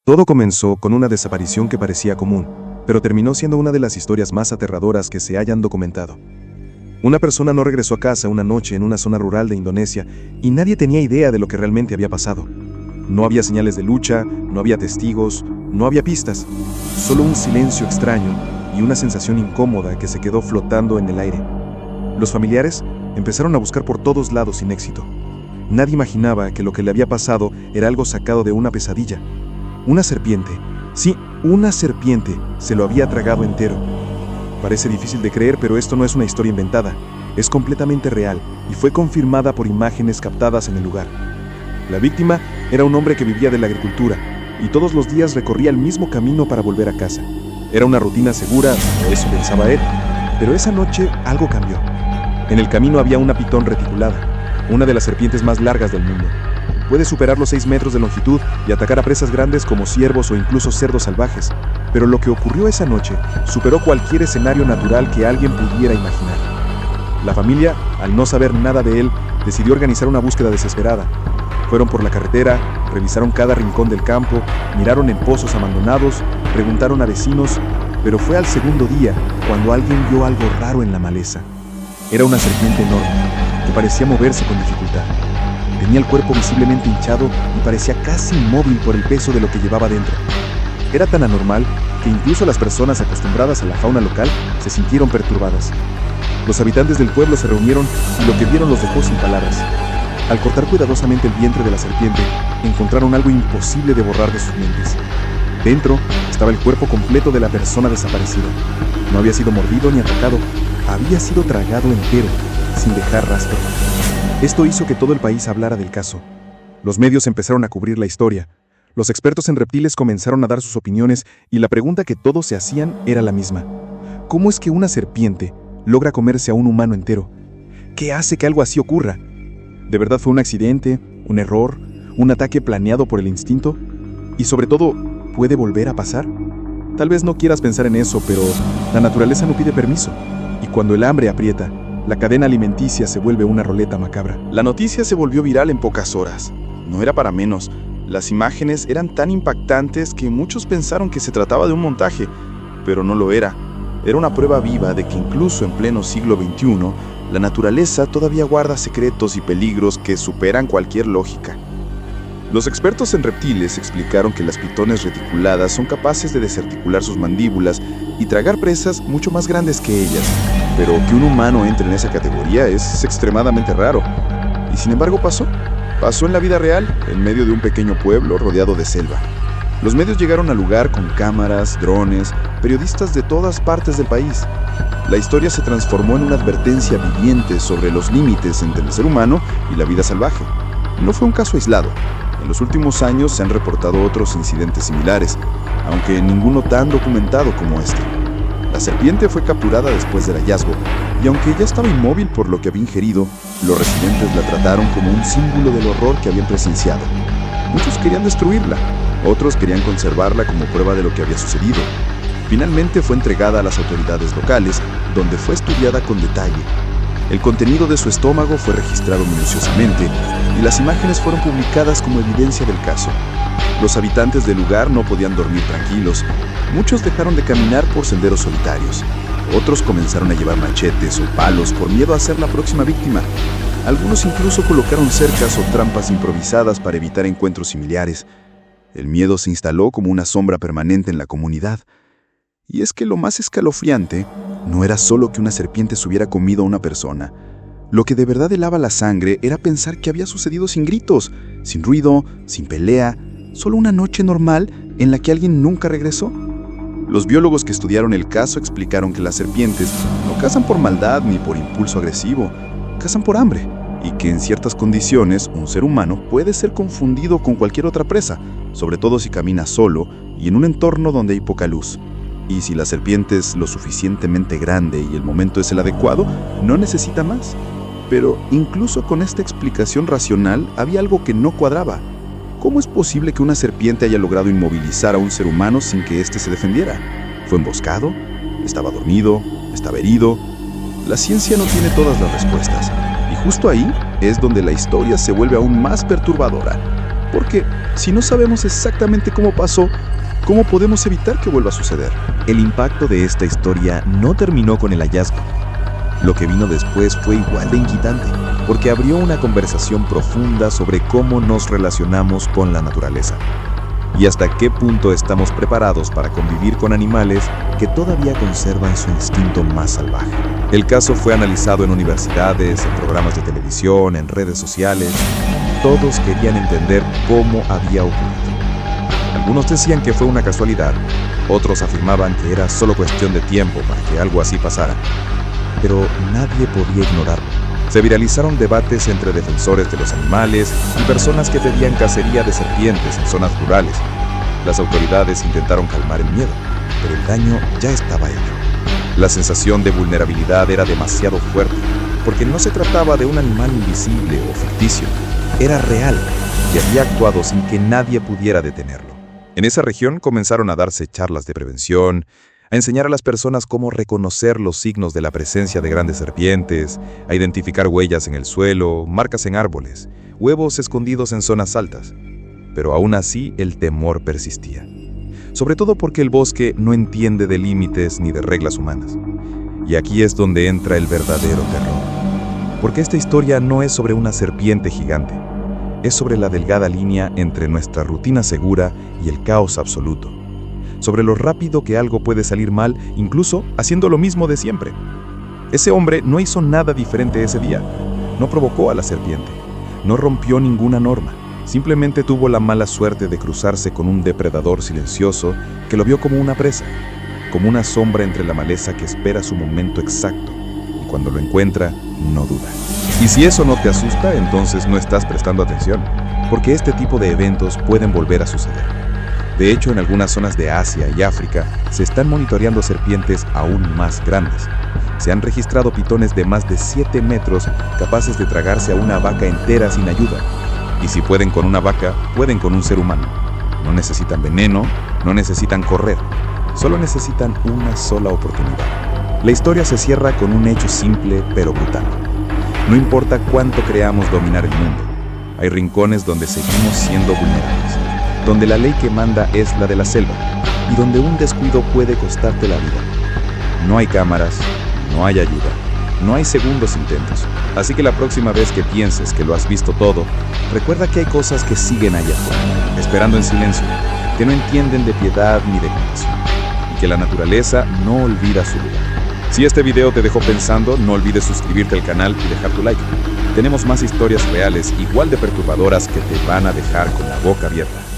Todo comenzó con una desaparición que parecía común, pero terminó siendo una de las historias más aterradoras que se hayan documentado. Una persona no regresó a casa una noche en una zona rural de Indonesia y nadie tenía idea de lo que realmente había pasado. No había señales de lucha, no había testigos, no había pistas, solo un silencio extraño y una sensación incómoda que se quedó flotando en el aire. Los familiares empezaron a buscar por todos lados sin éxito. Nadie imaginaba que lo que le había pasado era algo sacado de una pesadilla. Una serpiente, sí, una serpiente, se lo había tragado entero. Parece difícil de creer, pero esto no es una historia inventada. Es completamente real y fue confirmada por imágenes captadas en el lugar. La víctima era un hombre que vivía de la agricultura y todos los días recorría el mismo camino para volver a casa. Era una rutina segura, o eso pensaba él, pero esa noche algo cambió. En el camino había una pitón reticulada, una de las serpientes más largas del mundo. Puede superar los 6 metros de longitud y atacar a presas grandes como ciervos o incluso cerdos salvajes. Pero lo que ocurrió esa noche superó cualquier escenario natural que alguien pudiera imaginar. La familia, al no saber nada de él, decidió organizar una búsqueda desesperada. Fueron por la carretera, revisaron cada rincón del campo, miraron en pozos abandonados, preguntaron a vecinos, pero fue al segundo día cuando alguien vio algo raro en la maleza. Era una serpiente enorme, que parecía moverse con dificultad. Tenía el cuerpo visiblemente hinchado y parecía casi inmóvil por el peso de lo que llevaba dentro. Era tan anormal que incluso las personas acostumbradas a la fauna local se sintieron perturbadas. Los habitantes del pueblo se reunieron y lo que vieron los dejó sin palabras. Al cortar cuidadosamente el vientre de la serpiente, encontraron algo imposible de borrar de sus mentes. Dentro estaba el cuerpo completo de la persona desaparecida. No había sido mordido ni atacado, había sido tragado entero, sin dejar rastro. Esto hizo que todo el país hablara del caso. Los medios empezaron a cubrir la historia. Los expertos en reptiles comenzaron a dar sus opiniones y la pregunta que todos se hacían era la misma. ¿Cómo es que una serpiente logra comerse a un humano entero? ¿Qué hace que algo así ocurra? ¿De verdad fue un accidente, un error, un ataque planeado por el instinto? Y sobre todo, ¿puede volver a pasar? Tal vez no quieras pensar en eso, pero la naturaleza no pide permiso. Y cuando el hambre aprieta, la cadena alimenticia se vuelve una ruleta macabra. La noticia se volvió viral en pocas horas. No era para menos. Las imágenes eran tan impactantes que muchos pensaron que se trataba de un montaje, pero no lo era. Era una prueba viva de que incluso en pleno siglo XXI, la naturaleza todavía guarda secretos y peligros que superan cualquier lógica. Los expertos en reptiles explicaron que las pitones reticuladas son capaces de desarticular sus mandíbulas y tragar presas mucho más grandes que ellas, pero que un humano entre en esa categoría es extremadamente raro. Y sin embargo pasó en la vida real, en medio de un pequeño pueblo rodeado de selva. Los medios llegaron al lugar con cámaras, drones, periodistas de todas partes del país. La historia se transformó en una advertencia viviente sobre los límites entre el ser humano y la vida salvaje. No fue un caso aislado. En los últimos años se han reportado otros incidentes similares, aunque ninguno tan documentado como este. La serpiente fue capturada después del hallazgo, y aunque ya estaba inmóvil por lo que había ingerido, los residentes la trataron como un símbolo del horror que habían presenciado. Muchos querían destruirla, otros querían conservarla como prueba de lo que había sucedido. Finalmente fue entregada a las autoridades locales, donde fue estudiada con detalle. El contenido de su estómago fue registrado minuciosamente y las imágenes fueron publicadas como evidencia del caso. Los habitantes del lugar no podían dormir tranquilos. Muchos dejaron de caminar por senderos solitarios. Otros comenzaron a llevar machetes o palos por miedo a ser la próxima víctima. Algunos incluso colocaron cercas o trampas improvisadas para evitar encuentros similares. El miedo se instaló como una sombra permanente en la comunidad. Y es que lo más escalofriante no era solo que una serpiente se hubiera comido a una persona. Lo que de verdad helaba la sangre era pensar que había sucedido sin gritos, sin ruido, sin pelea, solo una noche normal en la que alguien nunca regresó. Los biólogos que estudiaron el caso explicaron que las serpientes no cazan por maldad ni por impulso agresivo, cazan por hambre, y que en ciertas condiciones un ser humano puede ser confundido con cualquier otra presa, sobre todo si camina solo y en un entorno donde hay poca luz. Y si la serpiente es lo suficientemente grande y el momento es el adecuado, no necesita más. Pero incluso con esta explicación racional había algo que no cuadraba. ¿Cómo es posible que una serpiente haya logrado inmovilizar a un ser humano sin que éste se defendiera? ¿Fue emboscado? ¿Estaba dormido? ¿Estaba herido? La ciencia no tiene todas las respuestas. Y justo ahí es donde la historia se vuelve aún más perturbadora. Porque si no sabemos exactamente cómo pasó, ¿cómo podemos evitar que vuelva a suceder? El impacto de esta historia no terminó con el hallazgo. Lo que vino después fue igual de inquietante, porque abrió una conversación profunda sobre cómo nos relacionamos con la naturaleza y hasta qué punto estamos preparados para convivir con animales que todavía conservan su instinto más salvaje. El caso fue analizado en universidades, en programas de televisión, en redes sociales. Todos querían entender cómo había ocurrido. Algunos decían que fue una casualidad, otros afirmaban que era solo cuestión de tiempo para que algo así pasara. Pero nadie podía ignorarlo. Se viralizaron debates entre defensores de los animales y personas que pedían cacería de serpientes en zonas rurales. Las autoridades intentaron calmar el miedo, pero el daño ya estaba hecho. La sensación de vulnerabilidad era demasiado fuerte, porque no se trataba de un animal invisible o ficticio. Era real y había actuado sin que nadie pudiera detenerlo. En esa región comenzaron a darse charlas de prevención, a enseñar a las personas cómo reconocer los signos de la presencia de grandes serpientes, a identificar huellas en el suelo, marcas en árboles, huevos escondidos en zonas altas. Pero aún así el temor persistía. Sobre todo porque el bosque no entiende de límites ni de reglas humanas. Y aquí es donde entra el verdadero terror. Porque esta historia no es sobre una serpiente gigante. Es sobre la delgada línea entre nuestra rutina segura y el caos absoluto. Sobre lo rápido que algo puede salir mal, incluso haciendo lo mismo de siempre. Ese hombre no hizo nada diferente ese día. No provocó a la serpiente. No rompió ninguna norma. Simplemente tuvo la mala suerte de cruzarse con un depredador silencioso que lo vio como una presa, como una sombra entre la maleza que espera su momento exacto. Y cuando lo encuentra, no duda. Y si eso no te asusta, entonces no estás prestando atención, porque este tipo de eventos pueden volver a suceder. De hecho, en algunas zonas de Asia y África se están monitoreando serpientes aún más grandes. Se han registrado pitones de más de 7 metros capaces de tragarse a una vaca entera sin ayuda. Y si pueden con una vaca, pueden con un ser humano. No necesitan veneno, no necesitan correr, solo necesitan una sola oportunidad. La historia se cierra con un hecho simple pero brutal. No importa cuánto creamos dominar el mundo, hay rincones donde seguimos siendo vulnerables, donde la ley que manda es la de la selva y donde un descuido puede costarte la vida. No hay cámaras, no hay ayuda, no hay segundos intentos. Así que la próxima vez que pienses que lo has visto todo, recuerda que hay cosas que siguen allá afuera, esperando en silencio, que no entienden de piedad ni de compasión, y que la naturaleza no olvida su lugar. Si este video te dejó pensando, no olvides suscribirte al canal y dejar tu like. Tenemos más historias reales igual de perturbadoras que te van a dejar con la boca abierta.